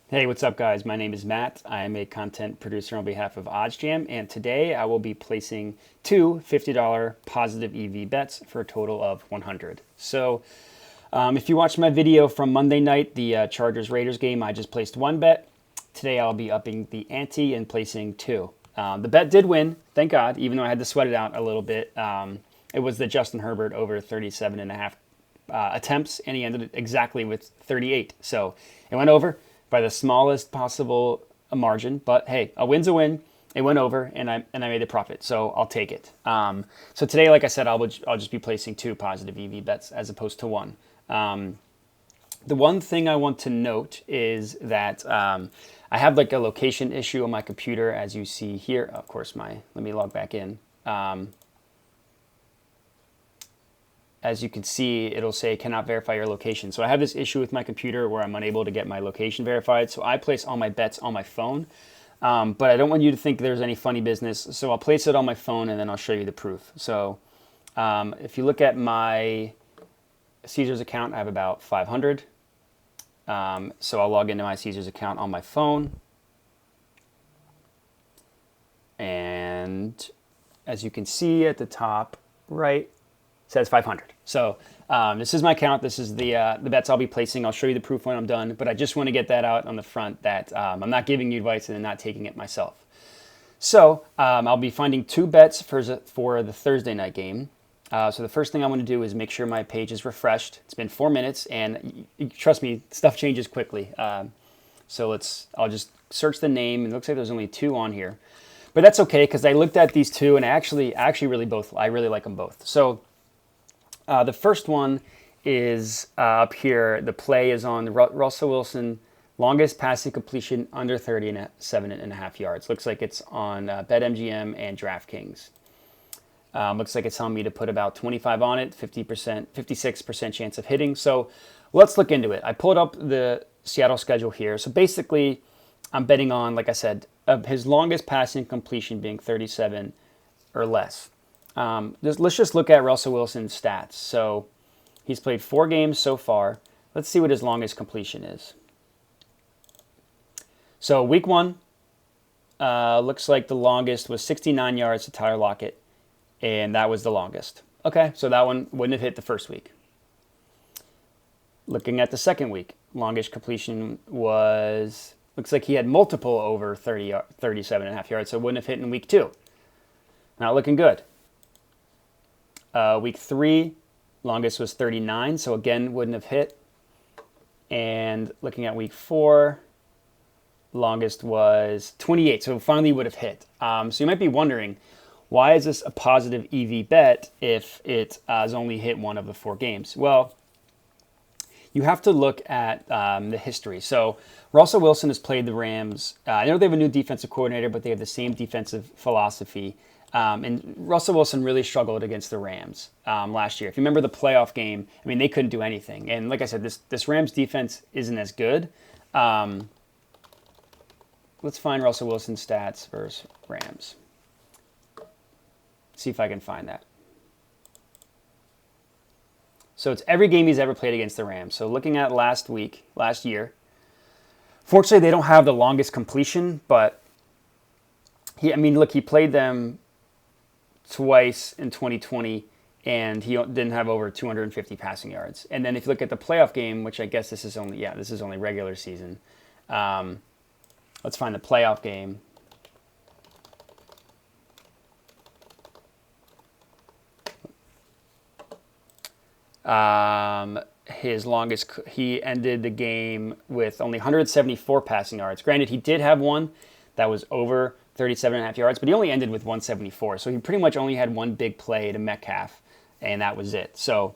Hey, what's up, guys? My name is Matt. I am a content producer on behalf of OddsJam, and today I will be placing two $50 positive EV bets for a total of 100. So, if you watched my video from Monday night, the Chargers-Raiders game, I just placed one bet. Today I'll be upping the ante and placing two. The bet did win, thank God, even though I had to sweat it out a little bit. It was the Justin Herbert over 37 and a half attempts, and he ended exactly with 38. So it went over by the smallest possible margin, but hey, a win's a win. It went over, and I made a profit, so I'll take it. So today, like I said, I'll just be placing two positive EV bets as opposed to one. The one thing I want to note is that I have like a location issue on my computer, as you see here. Of course, let me log back in. As you can see, it'll say cannot verify your location. So I have this issue with my computer where I'm unable to get my location verified. So I place all my bets on my phone. But I don't want you to think there's any funny business. So I'll place it on my phone and then I'll show you the proof. So if you look at my Caesars account, I have about 500. So I'll log into my Caesars account on my phone. And as you can see at the top right, it says 500. So this is my account. This is the bets I'll be placing. I'll show you the proof when I'm done. But I just want to get that out on the front that I'm not giving you advice and not taking it myself. So I'll be finding two bets for the Thursday night game. So the first thing I want to do is make sure my page is refreshed. It's been 4 minutes, and trust me, stuff changes quickly. So I'll just search the name. It looks like there's only two on here, but that's okay because I looked at these two and I really like them both. So the first one is up here. The play is on Russell Wilson, longest passing completion under 37.5 yards. Looks like it's on BetMGM and DraftKings. Looks like it's telling me to put about 25 on it, 50%, 56% chance of hitting. So let's look into it. I pulled up the Seattle schedule here. So basically, I'm betting on, like I said, his longest passing completion being 37 or less. Let's just look at Russell Wilson's stats. So he's played 4 games so far. Let's see what his longest completion is. So week 1, looks like the longest was 69 yards to Tyler Lockett. And that was the longest. Okay, so that one wouldn't have hit the first week. Looking at the second week, longest completion looks like he had multiple over 37.5 yards, so it wouldn't have hit in week 2. Not looking good. Week 3, longest was 39, so again, wouldn't have hit. And looking at week 4, longest was 28, so finally would have hit. So you might be wondering, why is this a positive EV bet if it has only hit one of the 4 games? Well, you have to look at the history. So Russell Wilson has played the Rams. I know they have a new defensive coordinator, but they have the same defensive philosophy. And Russell Wilson really struggled against the Rams last year. If you remember the playoff game, I mean, they couldn't do anything. And like I said, this Rams defense isn't as good. Let's find Russell Wilson's stats versus Rams. See if I can find that. So it's every game he's ever played against the Rams. So looking at last year, fortunately they don't have the longest completion, but he played them twice in 2020, and he didn't have over 250 passing yards. And then if you look at the playoff game, which I guess this is only regular season. Let's find the playoff game. His longest, he ended the game with only 174 passing yards. Granted, he did have one that was over 37.5 yards, but he only ended with 174. So he pretty much only had one big play to Metcalf, and that was it. So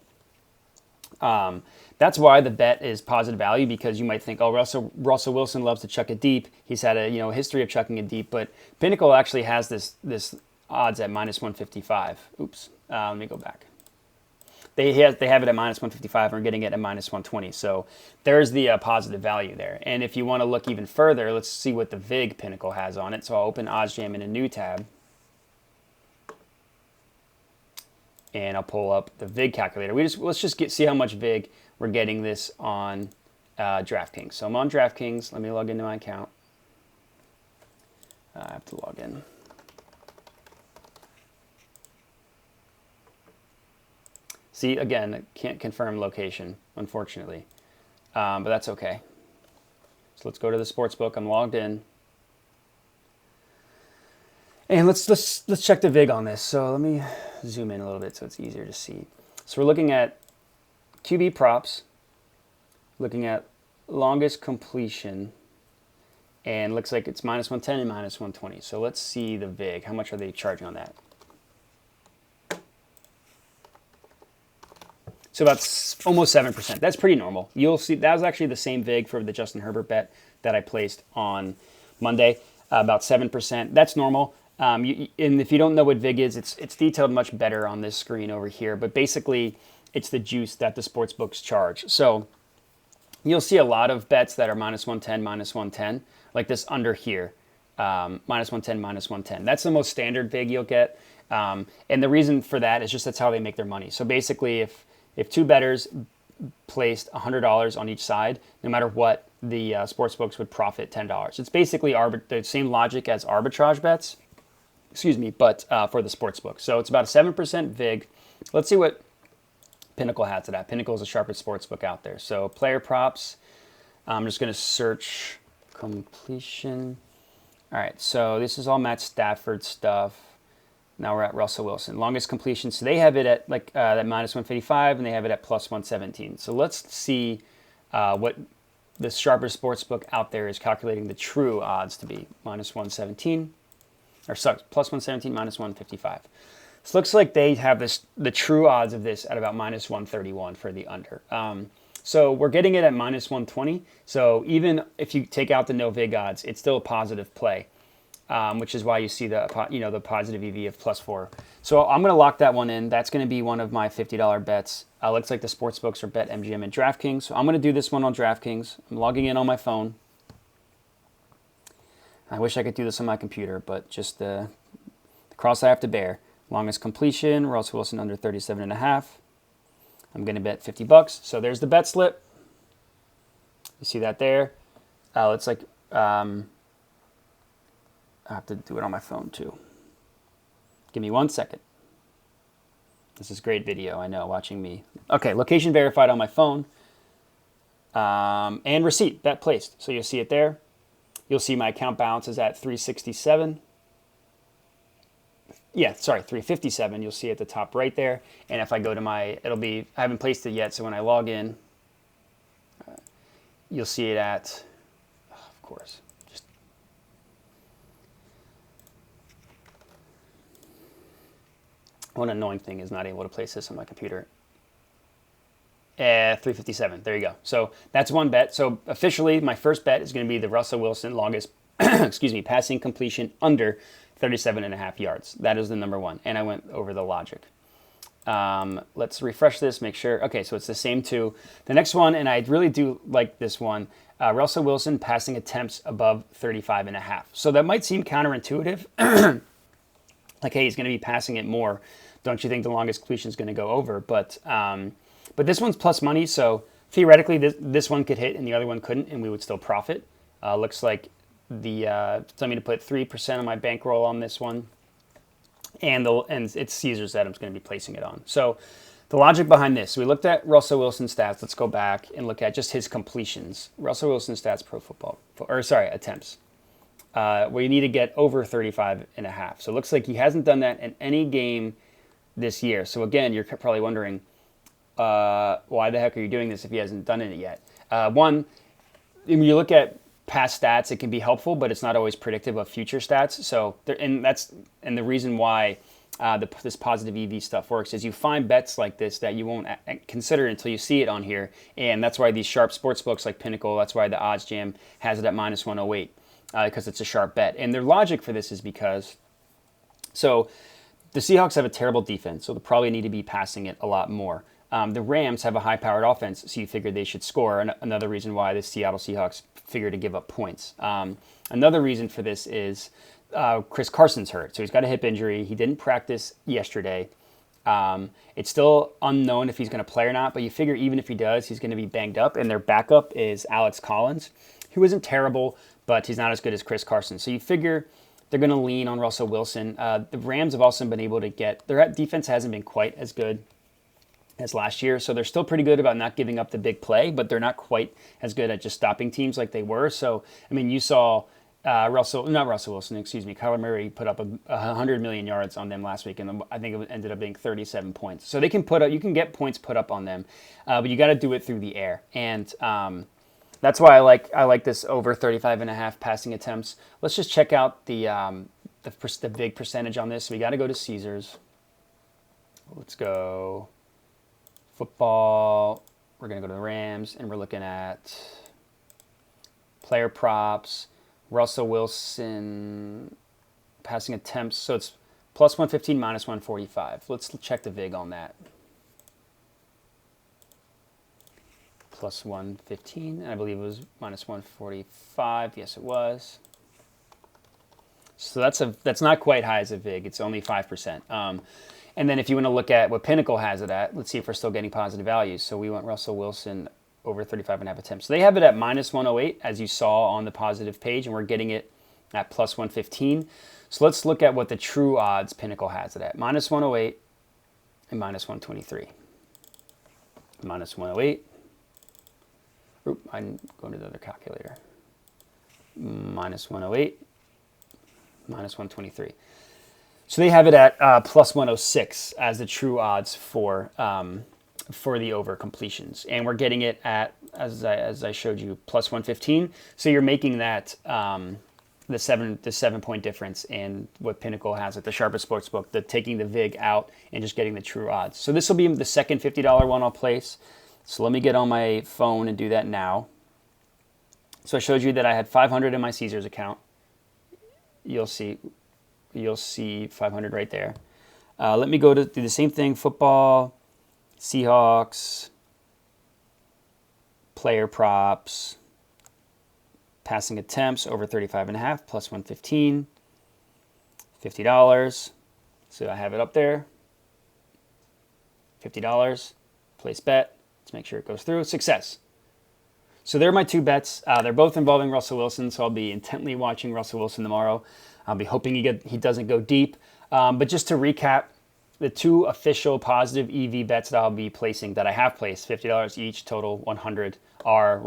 that's why the bet is positive value, because you might think, oh, Russell Wilson loves to chuck it deep. He's had a history of chucking it deep, but Pinnacle actually has this odds at minus 155. Oops, let me go back. They have it at minus 155 and are getting it at minus 120. So there's the positive value there. And if you want to look even further, let's see what the VIG Pinnacle has on it. So I'll open OddsJam in a new tab. And I'll pull up the VIG calculator. Let's just see how much VIG we're getting this on DraftKings. So I'm on DraftKings. Let me log into my account. I have to log in. See, again, I can't confirm location, unfortunately, but that's okay. So let's go to the sportsbook. I'm logged in, and let's check the vig on this. So let me zoom in a little bit so it's easier to see. So we're looking at QB props, looking at longest completion, and looks like it's -110 and -120. So let's see the vig. How much are they charging on that? So about almost 7%. That's pretty normal. You'll see that was actually the same vig for the Justin Herbert bet that I placed on Monday, about 7%. That's normal. And if you don't know what vig is, it's detailed much better on this screen over here. But basically, it's the juice that the sports books charge. So you'll see a lot of bets that are -110, -110, like this under here, -110, -110. That's the most standard vig you'll get. And the reason for that is just that's how they make their money. So basically, if two bettors placed $100 on each side, no matter what, the sports books would profit $10. It's basically the same logic as arbitrage bets, but for the sports book. So it's about a 7% vig. Let's see what Pinnacle has to that. Pinnacle is the sharpest sports book out there. So player props, I'm just going to search completion. All right, so this is all Matt Stafford stuff. Now we're at Russell Wilson. Longest completion. So they have it at like that -155, and they have it at +117. So let's see what the sharpest sports book out there is calculating the true odds to be. -117, or +117, -155. So it looks like they have the true odds of this at about -131 for the under. So we're getting it at -120. So even if you take out the no vig odds, it's still a positive play. Which is why you see the positive EV of +4. So I'm going to lock that one in. That's going to be one of my $50 bets. Looks like the sports books are BetMGM and DraftKings. So I'm going to do this one on DraftKings. I'm logging in on my phone. I wish I could do this on my computer, but just the cross I have to bear. Longest completion, Russell Wilson under 37.5. I'm going to bet $50. So there's the bet slip. You see that there? It's like... I have to do it on my phone too. Give me 1 second. This is great video, I know, watching me. Okay, location verified on my phone. And receipt, bet placed. So you'll see it there. You'll see my account balance is at 367. Yeah, sorry, 357. You'll see at the top right there. And if I go to I haven't placed it yet, so when I log in, you'll see it at, of course, one annoying thing is not able to place this on my computer. 357. There you go. So that's one bet. So officially, my first bet is going to be the Russell Wilson longest, passing completion under 37.5 yards. That is the number one. And I went over the logic. Let's refresh this, make sure. Okay, so it's the same two. The next one, and I really do like this one, Russell Wilson passing attempts above 35.5. So that might seem counterintuitive. Like, hey, he's going to be passing it more. Don't you think the longest completion is going to go over? But this one's plus money, so theoretically this one could hit and the other one couldn't, and we would still profit. Looks like telling me to put 3% of my bankroll on this one, and it's Caesars that I'm going to be placing it on. So the logic behind this, we looked at Russell Wilson's stats. Let's go back and look at just his completions. Russell Wilson's stats, attempts. We need to get over 35.5. So it looks like he hasn't done that in any game this year. So again, you're probably wondering, why the heck are you doing this if he hasn't done it yet? One, when you look at past stats, it can be helpful, but it's not always predictive of future stats. So, and the reason why this positive EV stuff works is you find bets like this that you won't consider until you see it on here, and that's why these sharp sports books like Pinnacle, that's why the OddsJam has it at -108. Because it's a sharp bet. And their logic for this is because, so the Seahawks have a terrible defense, so they'll probably need to be passing it a lot more. The Rams have a high-powered offense, so you figure they should score. Another reason why the Seattle Seahawks figure to give up points. Another reason for this is Chris Carson's hurt, so he's got a hip injury. He didn't practice yesterday. It's still unknown if he's going to play or not, but you figure even if he does, he's going to be banged up. And their backup is Alex Collins, who isn't terrible, but he's not as good as Chris Carson. So you figure they're going to lean on Russell Wilson. The Rams have also been able to get, their defense hasn't been quite as good as last year, so they're still pretty good about not giving up the big play, but they're not quite as good at just stopping teams like they were. So, I mean, you saw Kyler Murray put up 100 million yards on them last week, and I think it ended up being 37 points. So they can you can get points put up on them, but you got to do it through the air. And that's why I like this over 35.5 passing attempts. Let's just check out the big percentage on this. So we got to go to Caesars. Let's go football. We're going to go to the Rams, and we're looking at player props. Russell Wilson passing attempts. So it's plus 115, minus 145. Let's check the VIG on that. Plus 115, and I believe it was minus 145. Yes, it was. So that's not quite high as a VIG. It's only 5%. And then if you want to look at what Pinnacle has it at, let's see if we're still getting positive values. So we want Russell Wilson over 35.5 attempts. So they have it at minus 108, as you saw on the positive page, and we're getting it at plus 115. So let's look at what the true odds Pinnacle has it at. Minus 108 and minus 123. Minus 108. Oop, I'm going to the other calculator. Minus 108, minus 123. So they have it at plus 106 as the true odds for the over completions, and we're getting it at, as I showed you, plus 115. So you're making that the 7 point difference in what Pinnacle has at the Sharpest Sportsbook, the taking the VIG out and just getting the true odds. So this will be the second $50 one I'll place. So let me get on my phone and do that now. So I showed you that I had 500 in my Caesars account. You'll see 500 right there. Let me go to do the same thing. Football, Seahawks, player props, passing attempts over 35.5 plus 115, $50. So I have it up there. $50. Place bet. Let's make sure it goes through. Success. So there are my two bets. They're both involving Russell Wilson, so I'll be intently watching Russell Wilson tomorrow. I'll be hoping he doesn't go deep. But just to recap, the two official positive EV bets that I'll be placing, that I have placed, $50 each, total 100, are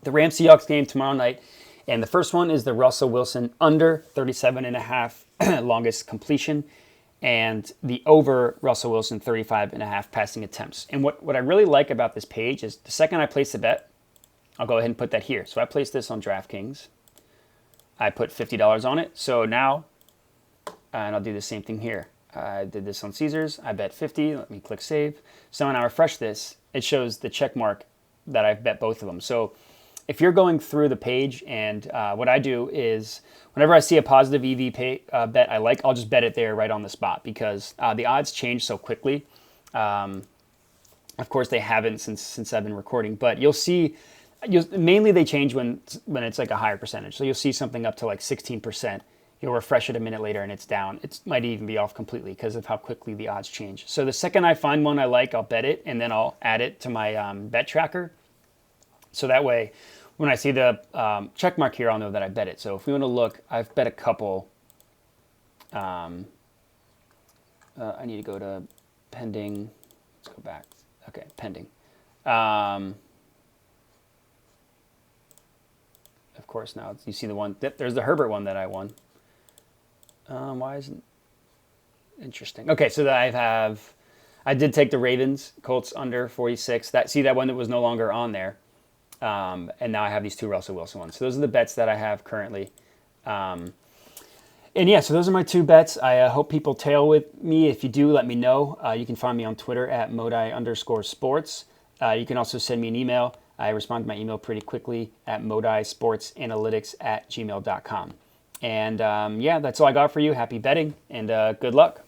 the Rams-Seahawks game tomorrow night. And the first one is the Russell Wilson under 37.5 longest completion, and the over Russell Wilson 35.5 passing attempts. And what I really like about this page is the second I place the bet, I'll go ahead and put that here. So I placed this on DraftKings. I put $50 on it. So now, and I'll do the same thing here. I did this on Caesars. I bet 50. Let me click save. So when I refresh this, it shows the check mark that I've bet both of them. So if you're going through the page, and what I do is whenever I see a positive EV bet I like, I'll just bet it there right on the spot, because the odds change so quickly. Of course, they haven't since I've been recording, but you'll see mainly they change when it's like a higher percentage. So you'll see something up to like 16%. You'll refresh it a minute later and it's down. It might even be off completely because of how quickly the odds change. So the second I find one I like, I'll bet it, and then I'll add it to my bet tracker. So that way, when I see the check mark here, I'll know that I bet it. So if we want to look, I've bet a couple. I need to go to pending. Let's go back. Okay, pending. Of course, now you see the one. There's the Herbert one that I won. Why isn't interesting? Okay, so that I did take the Ravens, Colts under 46. That one that was no longer on there. And now I have these two Russell Wilson ones. So those are the bets that I have currently. And yeah, so those are my two bets. I hope people tail with me. If you do, let me know. You can find me on Twitter at Modi_sports. You can also send me an email. I respond to my email pretty quickly at modisportsanalytics@gmail.com. And yeah, that's all I got for you. Happy betting and good luck.